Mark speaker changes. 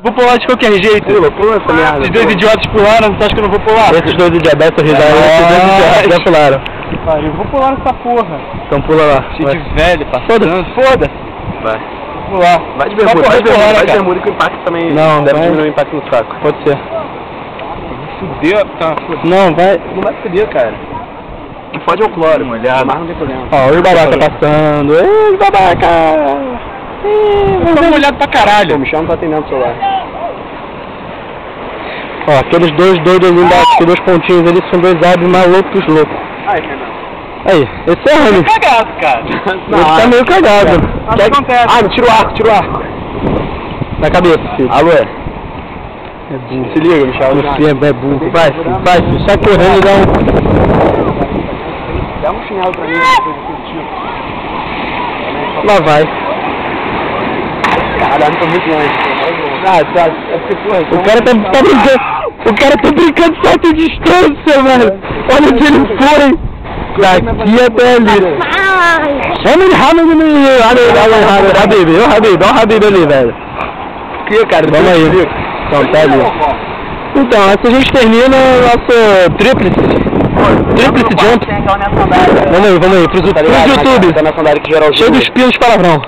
Speaker 1: Vou pular de qualquer jeito.
Speaker 2: Pula essa merda.
Speaker 1: Esses dois idiotas pularam, você acha que eu não vou pular?
Speaker 2: Esses dois idiotas risaram, esses dois idiotas já pularam.
Speaker 1: Eu vou pular nessa porra.
Speaker 2: Então pula lá.
Speaker 1: Cheio de velho, passando.
Speaker 2: Foda-se. Vai.
Speaker 1: Vou pular.
Speaker 2: Vai de bermuda, vai de bermuda que o impacto também
Speaker 1: não,
Speaker 2: deve diminuir o impacto no saco.
Speaker 1: Pode ser. Fudeu, tá fudeu.
Speaker 2: Não vai fuder, cara. Que fode é o cloro, molhado. Mas não tem problema. Ó, os babaca passando. Ei, os babaca!
Speaker 1: Eu tô molhado pra caralho.
Speaker 2: O Michel não tá atendendo o celular. Ó, aqueles dois doidos ali embaixo, aqueles dois pontinhos ali, são dois árabes malucos loucos.
Speaker 1: Ai, Renan.
Speaker 2: Aí, esse é o Rami.
Speaker 1: Tá cagado, cara.
Speaker 2: Ele tá meio cagado.
Speaker 1: O que acontece?
Speaker 2: Ah, tira o arco. Na cabeça, filho. Alô? É burro. Se liga, Michel. Você é burro. Vai, filho. Sai correndo e dá um... Dá um chinelo pra mim. Lá vai. Caralho, tô muito longe. Tá. É porque, porra, o cara tá brincando. O cara tá brincando de certa distância, mano. Olha onde ele foi. Daqui até ali. Habib, dá um Habib ali, velho. Que, cara? Vamos aí. Então, tá ali. Então, assim a gente termina o nosso tríplice jump. Vamos aí, pros YouTube. Cheio dos pinos de palavrão.